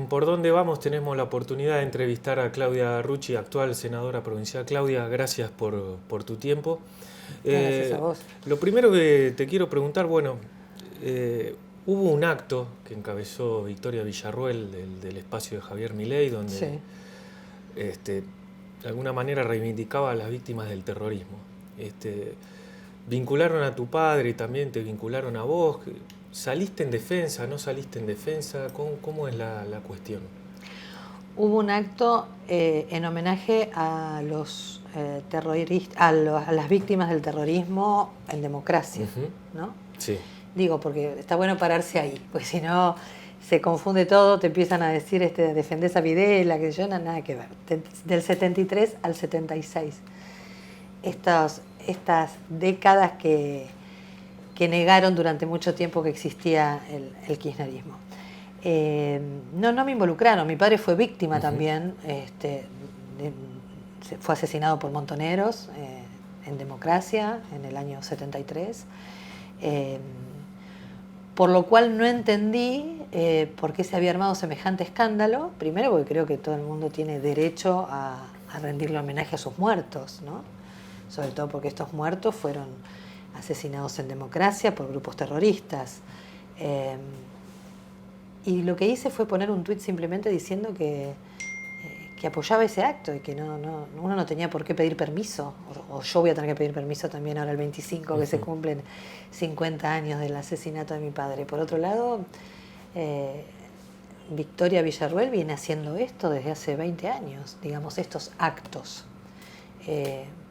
Por Dónde Vamos tenemos la oportunidad de entrevistar a Claudia Rucci, actual senadora provincial. Claudia, gracias por tu tiempo. Gracias a vos. Lo primero que te quiero preguntar, bueno, hubo un acto que encabezó Victoria Villarruel del espacio de Javier Milei, donde Sí. De alguna manera reivindicaba a las víctimas del terrorismo. Vincularon a tu padre y también te vincularon a vos. ¿Saliste en defensa? ¿No saliste en defensa? ¿Cómo es la cuestión? Hubo un acto en homenaje a los terroristas, a las víctimas del terrorismo en democracia, ¿no? Sí. Digo, porque está bueno pararse ahí, porque si no se confunde todo, te empiezan a decir defendés a Videla, que yo nada que ver. Del 73 al 76. Estas décadas que negaron durante mucho tiempo que existía el kirchnerismo. No me involucraron. Mi padre fue víctima también. Fue asesinado por montoneros en democracia en el año 73. Por lo cual no entendí por qué se había armado semejante escándalo. Primero porque creo que todo el mundo tiene derecho a rendirle homenaje a sus muertos, ¿no? Sobre todo porque estos muertos fueron asesinados en democracia por grupos terroristas. Y lo que hice fue poner un tuit simplemente diciendo que apoyaba ese acto y que uno no tenía por qué pedir permiso, o yo voy a tener que pedir permiso también ahora el 25, que se cumplen 50 años del asesinato de mi padre. Por otro lado, Victoria Villarruel viene haciendo esto desde hace 20 años, digamos, estos actos.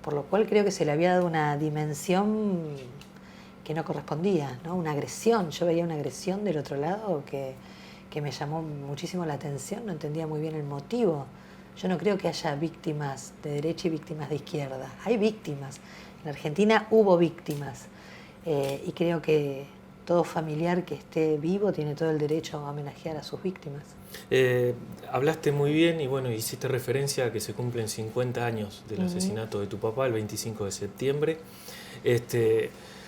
Por lo cual creo que se le había dado una dimensión que no correspondía, ¿no? Una agresión. Yo veía una agresión del otro lado que me llamó muchísimo la atención, no entendía muy bien el motivo. Yo no creo que haya víctimas de derecha y víctimas de izquierda. Hay víctimas. En Argentina hubo víctimas. Y creo que todo familiar que esté vivo tiene todo el derecho a homenajear a sus víctimas. Hablaste muy bien y bueno, hiciste referencia a que se cumplen 50 años del asesinato de tu papá el 25 de septiembre.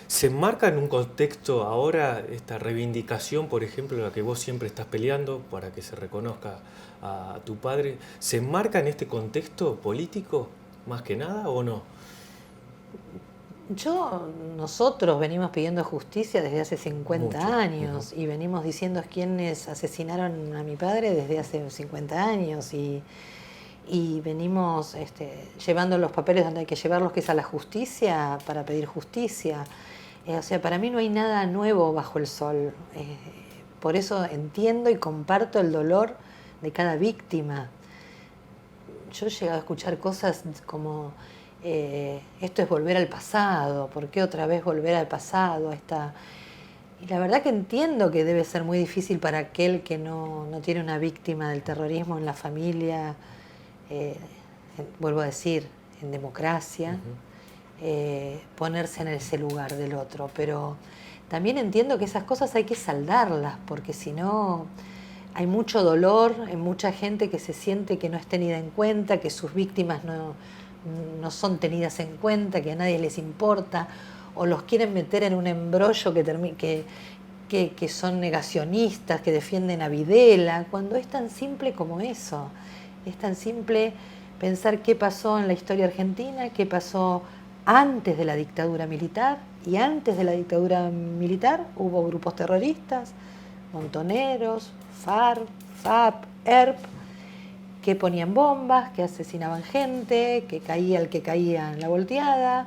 ¿Se enmarca en un contexto ahora esta reivindicación, por ejemplo, la que vos siempre estás peleando para que se reconozca a tu padre? ¿Se enmarca en este contexto político más que nada o no? Nosotros venimos pidiendo justicia desde hace 50 Mucho. años y venimos diciendo quiénes asesinaron a mi padre desde hace 50 años y venimos llevando los papeles donde hay que llevarlos, que es a la justicia, para pedir justicia. O sea, para mí no hay nada nuevo bajo el sol. Por eso entiendo y comparto el dolor de cada víctima. Yo he llegado a escuchar cosas como esto es volver al pasado, ¿por qué otra vez volver al pasado? Y la verdad que entiendo que debe ser muy difícil para aquel que no tiene una víctima del terrorismo en la familia, vuelvo a decir, en democracia, ponerse en ese lugar del otro. Pero también entiendo que esas cosas hay que saldarlas, porque si no hay mucho dolor, hay mucha gente que se siente que no es tenida en cuenta, que sus víctimas no son tenidas en cuenta, que a nadie les importa, o los quieren meter en un embrollo que son negacionistas, que defienden a Videla, cuando es tan simple como eso. Es tan simple pensar qué pasó en la historia argentina, qué pasó antes de la dictadura militar, y antes de la dictadura militar hubo grupos terroristas, montoneros, FARC, FAP, ERP, que ponían bombas, que asesinaban gente, que caía el que caía en la volteada,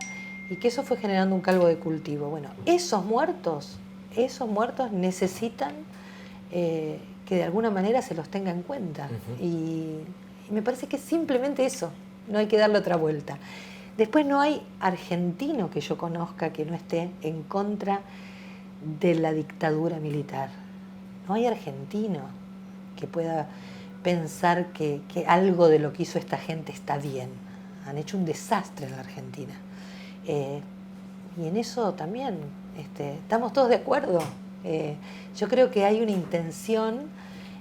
y que eso fue generando un caldo de cultivo. Bueno, esos muertos necesitan que de alguna manera se los tenga en cuenta. Y me parece que es simplemente eso, no hay que darle otra vuelta. Después no hay argentino que yo conozca que no esté en contra de la dictadura militar. No hay argentino que pueda pensar que algo de lo que hizo esta gente está bien. Han hecho un desastre en la Argentina. Y en eso también estamos todos de acuerdo. Yo creo que hay una intención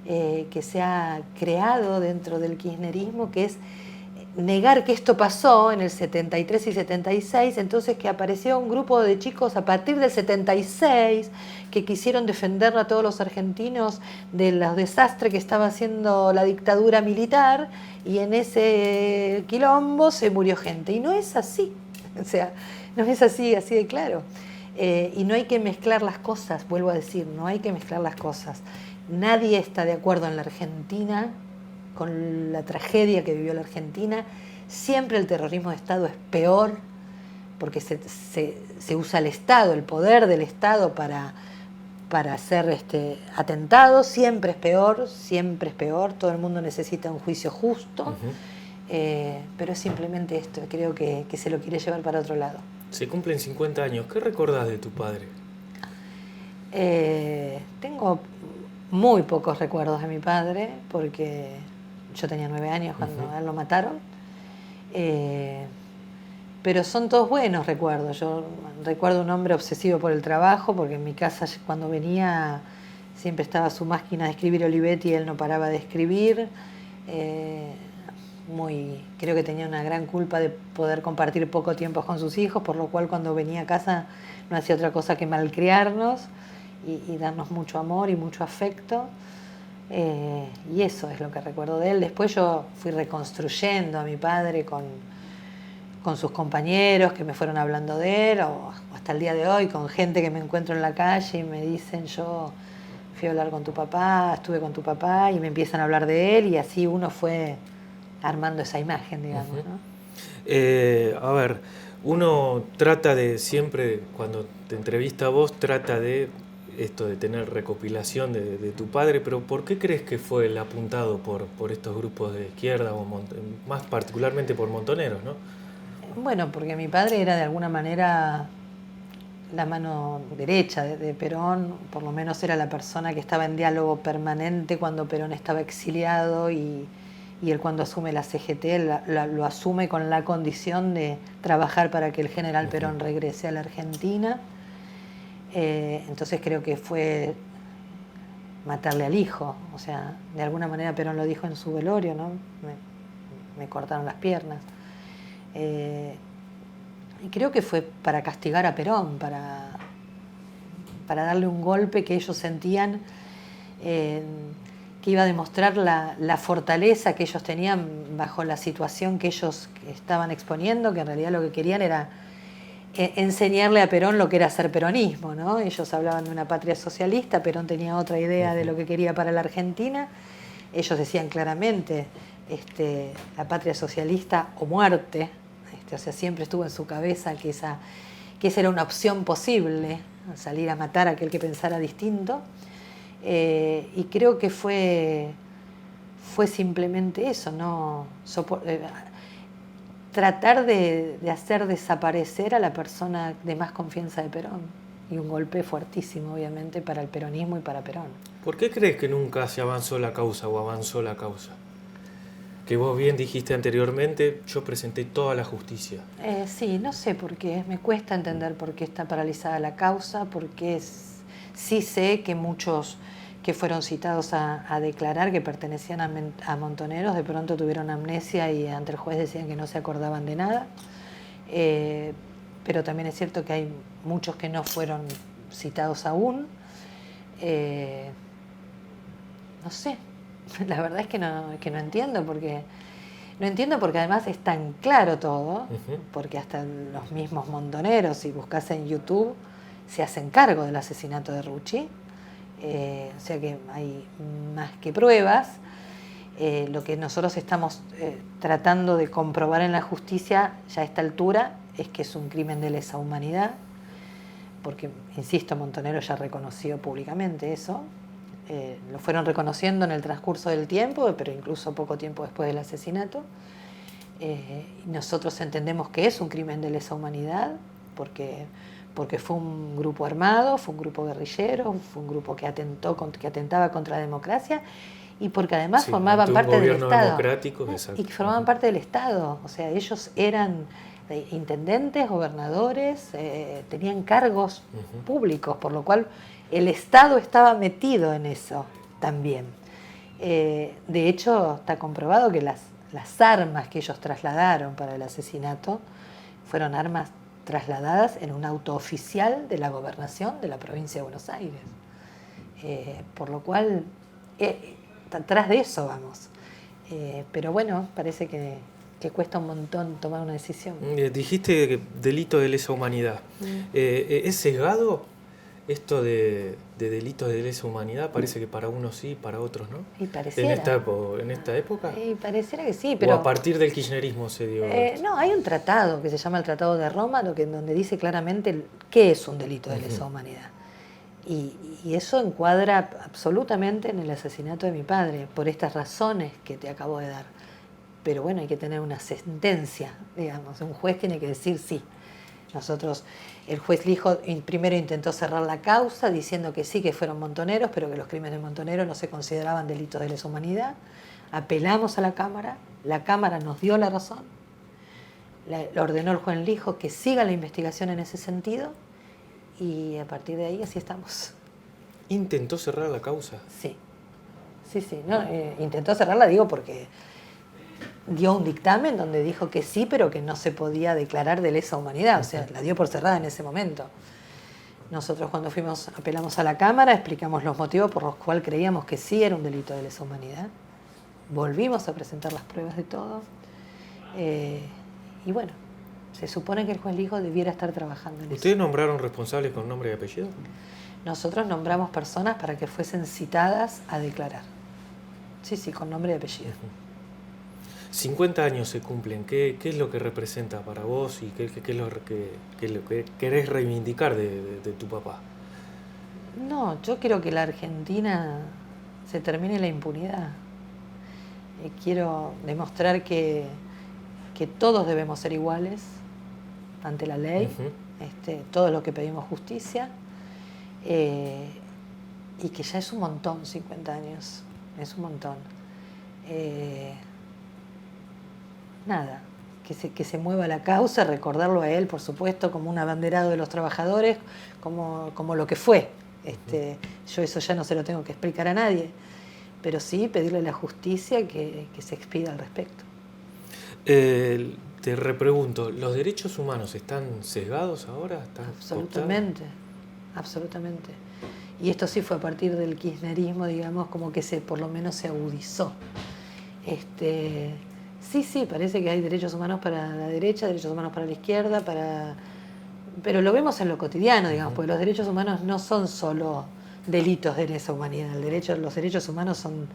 que se ha creado dentro del kirchnerismo, que es negar que esto pasó en el 73 y 76, entonces que apareció un grupo de chicos a partir del 76 que quisieron defender a todos los argentinos de los desastres que estaba haciendo la dictadura militar, y en ese quilombo se murió gente. Y no es así, o sea, no es así de claro. Y no hay que mezclar las cosas, vuelvo a decir, no hay que mezclar las cosas. Nadie está de acuerdo en la Argentina con la tragedia que vivió la Argentina. Siempre el terrorismo de Estado es peor, porque se usa el Estado, el poder del Estado para hacer atentados. Siempre es peor, todo el mundo necesita un juicio justo. Pero es simplemente esto, creo que se lo quiere llevar para otro lado. Se cumplen 50 años, ¿qué recordás de tu padre? Tengo muy pocos recuerdos de mi padre, porque yo tenía 9 años cuando a él lo mataron. Pero son todos buenos recuerdos. Yo recuerdo un hombre obsesivo por el trabajo, porque en mi casa cuando venía siempre estaba su máquina de escribir Olivetti y él no paraba de escribir. Creo que tenía una gran culpa de poder compartir poco tiempo con sus hijos, por lo cual cuando venía a casa no hacía otra cosa que malcriarnos y darnos mucho amor y mucho afecto. Y eso es lo que recuerdo de él. Después yo fui reconstruyendo a mi padre con sus compañeros que me fueron hablando de él, o hasta el día de hoy con gente que me encuentro en la calle y me dicen: yo fui a hablar con tu papá, estuve con tu papá, y me empiezan a hablar de él, y así uno fue armando esa imagen, digamos, ¿no? A ver, uno trata de siempre, cuando te entrevista a vos, trata de esto de tener recopilación de tu padre, pero ¿por qué crees que fue el apuntado por estos grupos de izquierda, o más particularmente por Montoneros, ¿no? Bueno, porque mi padre era de alguna manera la mano derecha de Perón, por lo menos era la persona que estaba en diálogo permanente cuando Perón estaba exiliado, y él cuando asume la CGT lo asume con la condición de trabajar para que el general Perón regrese a la Argentina. Entonces creo que fue matarle al hijo, o sea, de alguna manera Perón lo dijo en su velorio, ¿no? Me cortaron las piernas. Y creo que fue para castigar a Perón, para darle un golpe que ellos sentían, que iba a demostrar la fortaleza que ellos tenían bajo la situación que ellos estaban exponiendo, que en realidad lo que querían era enseñarle a Perón lo que era ser peronismo, ¿no? Ellos hablaban de una patria socialista, Perón tenía otra idea de lo que quería para la Argentina. Ellos decían claramente, la patria socialista o muerte. O sea, siempre estuvo en su cabeza que esa era una opción posible, salir a matar a aquel que pensara distinto. Y creo que fue simplemente eso, ¿no? Tratar de hacer desaparecer a la persona de más confianza de Perón. Y un golpe fuertísimo, obviamente, para el peronismo y para Perón. ¿Por qué crees que nunca se avanzó la causa o avanzó la causa? Que vos bien dijiste anteriormente, yo presenté toda la justicia. Sí, no sé por qué. Me cuesta entender por qué está paralizada la causa, porque sí sé que muchos que fueron citados a declarar que pertenecían a Montoneros, de pronto tuvieron amnesia y ante el juez decían que no se acordaban de nada. Pero también es cierto que hay muchos que no fueron citados aún. No sé, la verdad es que no entiendo, porque además es tan claro todo, porque hasta los mismos Montoneros, si buscas en YouTube, se hacen cargo del asesinato de Rucci. O sea que hay más que pruebas. Lo que nosotros estamos tratando de comprobar en la justicia ya a esta altura es que es un crimen de lesa humanidad, porque, insisto, Montonero ya reconoció públicamente eso. Lo fueron reconociendo en el transcurso del tiempo, pero incluso poco tiempo después del asesinato. Nosotros entendemos que es un crimen de lesa humanidad, porque fue un grupo armado, fue un grupo guerrillero, fue un grupo que atentaba contra la democracia, y porque además formaban parte del Estado. Y que formaban parte del Estado. O sea, ellos eran intendentes, gobernadores, tenían cargos públicos, por lo cual el Estado estaba metido en eso también. De hecho, está comprobado que las armas que ellos trasladaron para el asesinato fueron armas trasladadas en un auto oficial de la gobernación de la provincia de Buenos Aires. Por lo cual, atrás de eso vamos. Pero bueno, parece que cuesta un montón tomar una decisión. Dijiste que delito de lesa humanidad. ¿Es sesgado esto de delitos de lesa humanidad? Parece que para unos sí, para otros no. Y pareciera. ¿En esta época? Y pareciera que sí, pero... ¿O a partir del kirchnerismo se dio? No, hay un tratado que se llama el Tratado de Roma, donde dice claramente qué es un delito de lesa humanidad. Y eso encuadra absolutamente en el asesinato de mi padre, por estas razones que te acabo de dar. Pero bueno, hay que tener una sentencia, digamos, un juez tiene que decir sí. El juez Lijo primero intentó cerrar la causa diciendo que sí, que fueron montoneros, pero que los crímenes de montoneros no se consideraban delitos de lesa humanidad. Apelamos a la Cámara nos dio la razón, le ordenó el juez Lijo que siga la investigación en ese sentido y a partir de ahí así estamos. ¿Intentó cerrar la causa? Sí. No, intentó cerrarla, digo, porque dio un dictamen donde dijo que sí, pero que no se podía declarar de lesa humanidad, o sea, la dio por cerrada en ese momento. Nosotros cuando apelamos a la Cámara, explicamos los motivos por los cuales creíamos que sí era un delito de lesa humanidad, volvimos a presentar las pruebas de todo, y bueno, se supone que el juez Lijo debiera estar trabajando en eso. ¿Ustedes nombraron responsables con nombre y apellido? Nosotros nombramos personas para que fuesen citadas a declarar. Sí, con nombre y apellido. 50 años se cumplen. ¿Qué es lo que representa para vos y qué es lo que querés reivindicar de tu papá? No, yo quiero que la Argentina se termine la impunidad. Quiero demostrar que todos debemos ser iguales ante la ley, todos los que pedimos justicia, y que ya es un montón 50 años, es un montón. Nada, que se mueva la causa, recordarlo a él, por supuesto, como un abanderado de los trabajadores, como lo que fue. Yo eso ya no se lo tengo que explicar a nadie, pero sí pedirle a la justicia que se expida al respecto. Te repregunto, ¿los derechos humanos están sesgados ahora? Absolutamente. Y esto sí fue a partir del kirchnerismo, digamos, como que por lo menos se agudizó. Sí, parece que hay derechos humanos para la derecha, derechos humanos para la izquierda, pero lo vemos en lo cotidiano, digamos, porque los derechos humanos no son solo delitos de lesa humanidad. Los derechos humanos son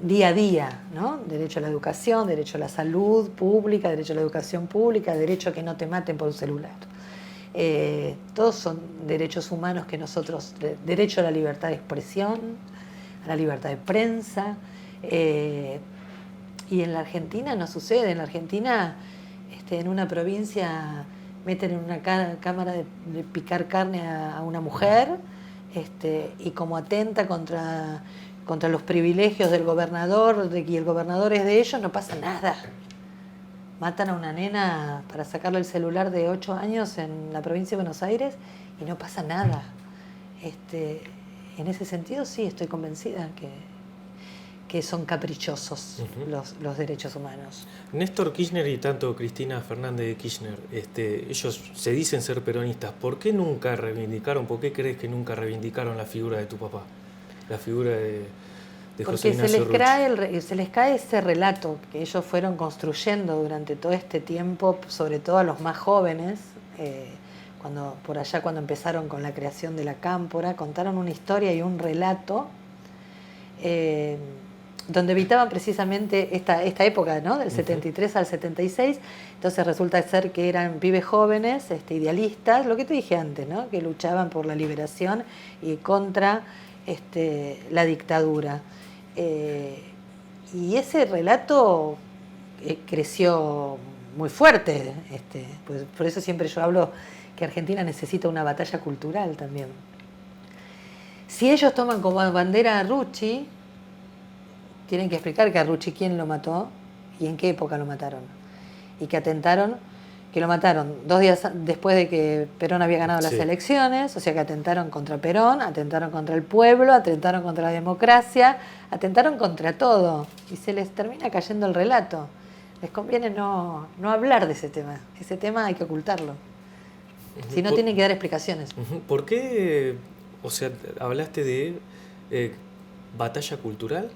día a día, ¿no? Derecho a la educación, derecho a la salud pública, derecho a la educación pública, derecho a que no te maten por un celular. Todos son derechos humanos que nosotros, derecho a la libertad de expresión, a la libertad de prensa, y en la Argentina no sucede. En la Argentina, en una provincia meten en una cámara de picar carne a una mujer, y como atenta contra los privilegios del gobernador, y el gobernador es de ellos, no pasa nada. Matan a una nena para sacarle el celular de 8 años en la provincia de Buenos Aires y no pasa nada. En ese sentido sí estoy convencida que son caprichosos los derechos humanos. Néstor Kirchner y tanto Cristina Fernández de Kirchner, ellos se dicen ser peronistas. ¿Por qué nunca reivindicaron, por qué crees que nunca reivindicaron la figura de tu papá? La figura de José Ignacio Rucci. Porque se les cae ese relato que ellos fueron construyendo durante todo este tiempo, sobre todo a los más jóvenes, cuando empezaron con la creación de la Cámpora, contaron una historia y un relato donde evitaban precisamente esta época, ¿no? Del 73 al 76, entonces resulta ser que eran pibes jóvenes, idealistas, lo que te dije antes, ¿no? Que luchaban por la liberación y contra la dictadura. Y ese relato creció muy fuerte, pues por eso siempre yo hablo que Argentina necesita una batalla cultural también. Si ellos toman como bandera a Rucci, tienen que explicar que a Rucci quién lo mató y en qué época lo mataron, y que atentaron que lo mataron 2 días después de que Perón había ganado las Sí. elecciones, o sea que atentaron contra Perón, atentaron contra el pueblo, atentaron contra la democracia, atentaron contra todo, y se les termina cayendo el relato. Les conviene no hablar de ese tema. Ese tema hay que ocultarlo. Si no, tienen que dar explicaciones. ¿Por qué, o sea, hablaste de batalla cultural?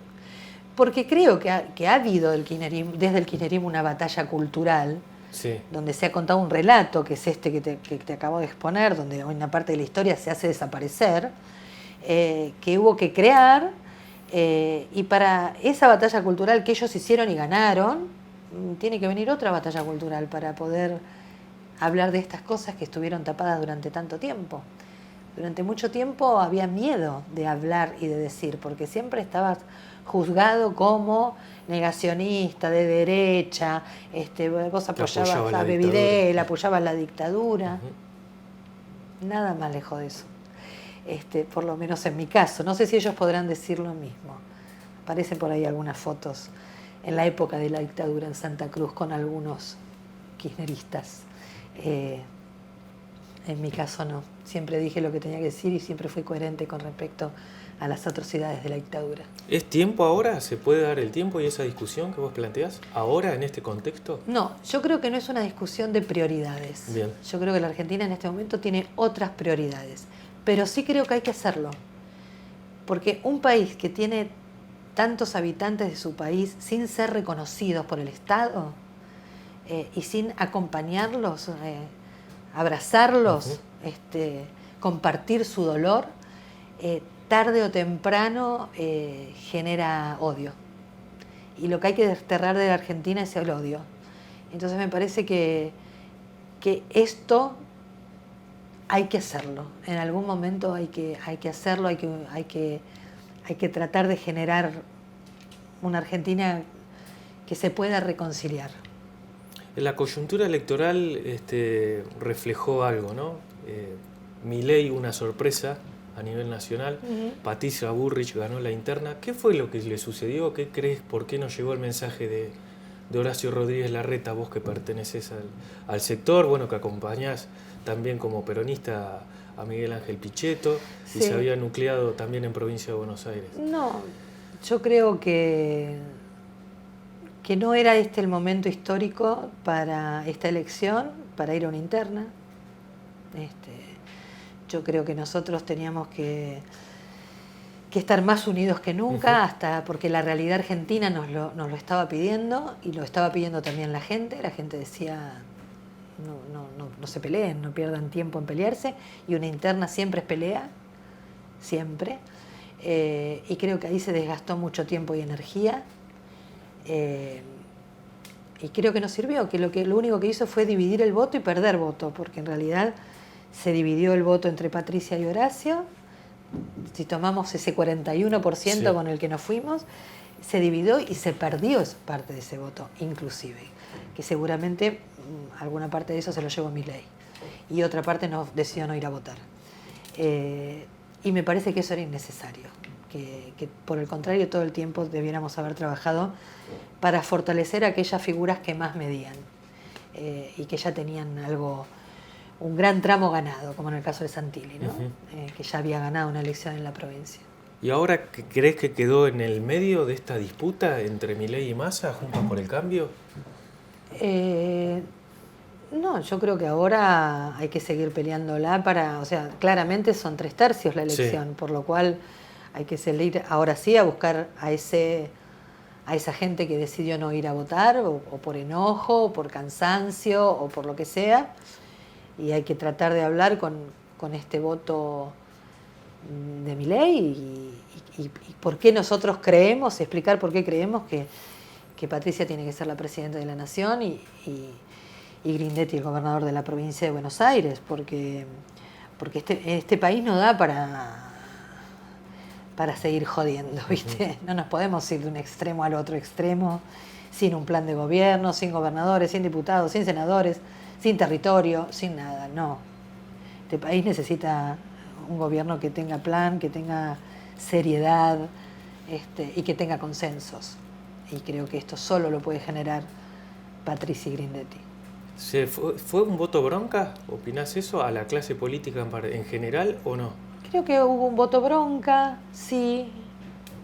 Porque creo que ha habido desde el kirchnerismo una batalla cultural, Sí. donde se ha contado un relato, que es este que te acabo de exponer, donde una parte de la historia se hace desaparecer, que hubo que crear, y para esa batalla cultural que ellos hicieron y ganaron, tiene que venir otra batalla cultural para poder hablar de estas cosas que estuvieron tapadas durante tanto tiempo. Durante mucho tiempo había miedo de hablar y de decir, porque siempre estabas juzgado como negacionista, de derecha, vos apoyabas a Videla, apoyabas la dictadura. Nada más lejos de eso. Por lo menos en mi caso. No sé si ellos podrán decir lo mismo. Aparecen por ahí algunas fotos en la época de la dictadura en Santa Cruz con algunos kirchneristas. En mi caso no. Siempre dije lo que tenía que decir y siempre fui coherente con respecto a las atrocidades de la dictadura. ¿Es tiempo ahora? ¿Se puede dar el tiempo y esa discusión que vos planteás ahora en este contexto? No, yo creo que no es una discusión de prioridades. Bien. Yo creo que la Argentina en este momento tiene otras prioridades, pero sí creo que hay que hacerlo, porque un país que tiene tantos habitantes de su país sin ser reconocidos por el Estado y sin acompañarlos, abrazarlos, compartir su dolor, tarde o temprano genera odio. Y lo que hay que desterrar de la Argentina es el odio. Entonces me parece que esto hay que hacerlo. En algún momento hay que hacerlo, hay que tratar de generar una Argentina que se pueda reconciliar. La coyuntura electoral reflejó algo, ¿no? Milei, una sorpresa a nivel nacional. Patricia Bullrich ganó la interna. ¿Qué fue lo que le sucedió? ¿Qué crees? ¿Por qué no llegó el mensaje de Horacio Rodríguez Larreta, vos que perteneces al sector, bueno, que acompañás también como peronista a Miguel Ángel Pichetto, sí, y se había nucleado también en Provincia de Buenos Aires? No, yo creo que no era el momento histórico para esta elección, para ir a una interna. Yo creo que nosotros teníamos que estar más unidos que nunca, hasta porque la realidad argentina nos lo estaba pidiendo, y lo estaba pidiendo también la gente. La gente decía, no se peleen, no pierdan tiempo en pelearse, y una interna siempre es pelea, siempre. Y creo que ahí se desgastó mucho tiempo y energía. Y creo que no sirvió, que lo único que hizo fue dividir el voto y perder voto, porque en realidad se dividió el voto entre Patricia y Horacio. Si tomamos ese 41% sí, con el que nos fuimos, se dividió y se perdió parte de ese voto, inclusive, que seguramente alguna parte de eso se lo llevó Milei, y otra parte decidió no ir a votar. Y me parece que eso era innecesario, que por el contrario todo el tiempo debiéramos haber trabajado para fortalecer a aquellas figuras que más medían y que ya tenían un gran tramo ganado, como en el caso de Santilli, ¿no? Que ya había ganado una elección en la provincia. ¿Y ahora crees que quedó en el medio de esta disputa entre Milei y Massa, Juntos por el Cambio? No, yo creo que ahora hay que seguir peleándola o sea, claramente son 3/3 la elección, sí, por lo cual hay que salir ahora sí a buscar a esa gente que decidió no ir a votar, o por enojo, o por cansancio, o por lo que sea, y hay que tratar de hablar con este voto de Milei y por qué nosotros creemos, explicar por qué creemos que Patricia tiene que ser la presidenta de la Nación y Grindetti el gobernador de la provincia de Buenos Aires, porque este país no da para seguir jodiendo, ¿viste? No nos podemos ir de un extremo al otro extremo sin un plan de gobierno, sin gobernadores, sin diputados, sin senadores, sin territorio, sin nada, no. Este país necesita un gobierno que tenga plan, que tenga seriedad y que tenga consensos. Y creo que esto solo lo puede generar Patricia y Grindetti. ¿Fue un voto bronca? ¿Opinás eso? ¿A la clase política en general o no? Creo que hubo un voto bronca, sí.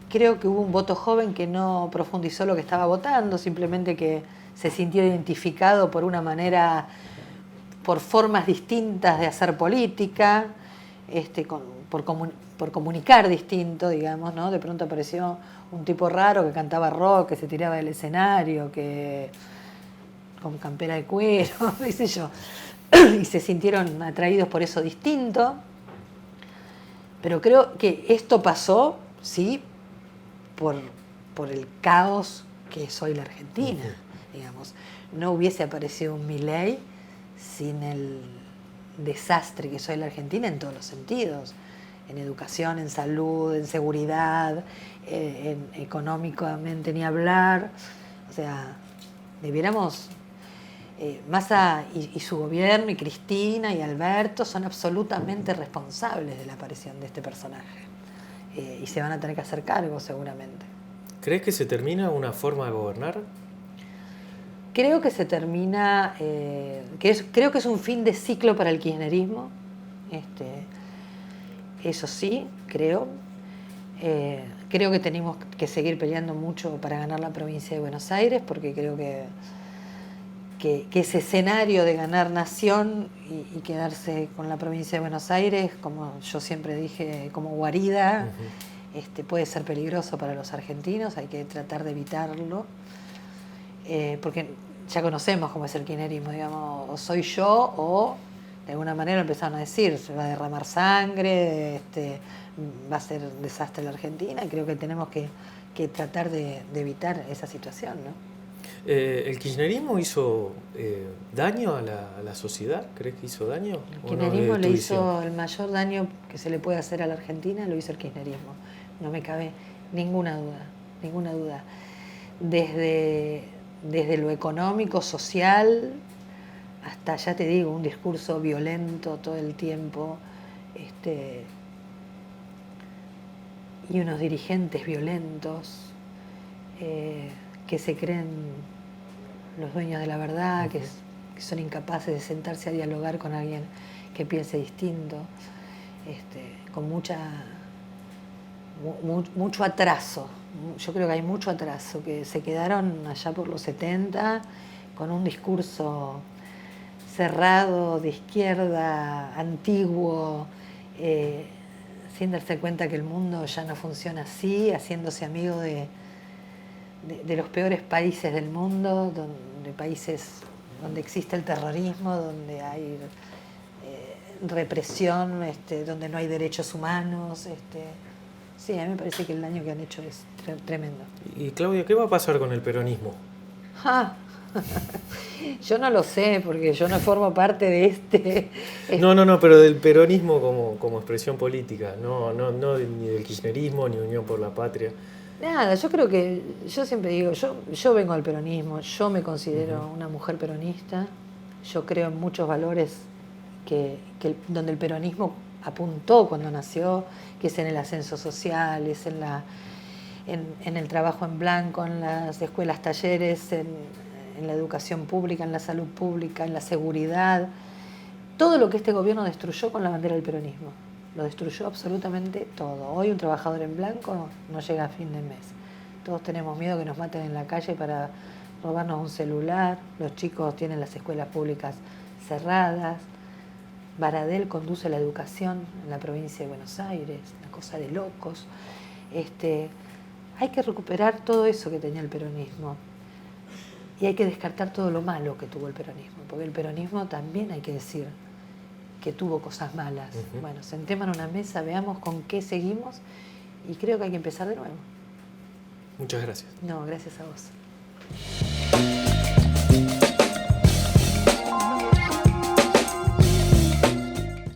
Creo que hubo un voto joven que no profundizó lo que estaba votando, simplemente que se sintió identificado por una manera, por formas distintas de hacer política, por comunicar distinto, digamos, ¿no? De pronto apareció un tipo raro que cantaba rock, que se tiraba del escenario, que con campera de cuero, qué sé yo, y se sintieron atraídos por eso distinto. Pero creo que esto pasó, sí, por el caos que es hoy la Argentina, digamos. No hubiese aparecido un Milei sin el desastre que es hoy la Argentina en todos los sentidos, en educación, en salud, en seguridad, económicamente ni hablar. O sea, debiéramos... Massa y su gobierno, y Cristina y Alberto, son absolutamente responsables de la aparición de este personaje. Y se van a tener que hacer cargo seguramente. ¿Crees que se termina una forma de gobernar? Creo que se termina, creo que es un fin de ciclo para el kirchnerismo. Eso sí, creo. Creo que tenemos que seguir peleando mucho para ganar la provincia de Buenos Aires, porque creo que ese escenario de ganar nación y quedarse con la provincia de Buenos Aires, como yo siempre dije, como guarida, puede ser peligroso para los argentinos, hay que tratar de evitarlo, porque ya conocemos cómo es el kirchnerismo, digamos, o soy yo o de alguna manera empezaron a decir, se va a derramar sangre, va a ser un desastre la Argentina, y creo que tenemos que tratar de evitar esa situación, ¿no? ¿El kirchnerismo hizo daño a la sociedad? ¿Crees que hizo daño? El kirchnerismo le hizo el mayor daño que se le puede hacer a la Argentina, lo hizo el kirchnerismo. No me cabe ninguna duda. Desde lo económico, social, hasta, ya te digo, un discurso violento todo el tiempo, y unos dirigentes violentos que se creen los dueños de la verdad, que son incapaces de sentarse a dialogar con alguien que piense distinto, con mucho atraso. Yo creo que hay mucho atraso, que se quedaron allá por los 70 con un discurso cerrado, de izquierda, antiguo, sin darse cuenta que el mundo ya no funciona así, haciéndose amigo de los peores países del mundo, de países donde existe el terrorismo, donde hay represión, donde no hay derechos humanos. Sí, a mí me parece que el daño que han hecho es tremendo. Y Claudia, ¿qué va a pasar con el peronismo? Yo no lo sé, porque yo no formo parte de No, pero del peronismo como expresión política, no ni del kirchnerismo, ni Unión por la Patria. Nada, yo creo que, yo siempre digo, yo vengo al peronismo, yo me considero una mujer peronista, yo creo en muchos valores donde el peronismo apuntó cuando nació, que es en el ascenso social, es en el trabajo en blanco, en las escuelas talleres, en la educación pública, en la salud pública, en la seguridad, todo lo que este gobierno destruyó con la bandera del peronismo. Lo destruyó absolutamente todo. Hoy un trabajador en blanco no llega a fin de mes. Todos tenemos miedo que nos maten en la calle para robarnos un celular. Los chicos tienen las escuelas públicas cerradas. Baradel conduce la educación en la provincia de Buenos Aires, una cosa de locos. Hay que recuperar todo eso que tenía el peronismo. Y hay que descartar todo lo malo que tuvo el peronismo. Porque el peronismo también hay que decir que tuvo cosas malas. Bueno, sentémonos en una mesa, veamos con qué seguimos y creo que hay que empezar de nuevo. Muchas gracias. No, gracias a vos.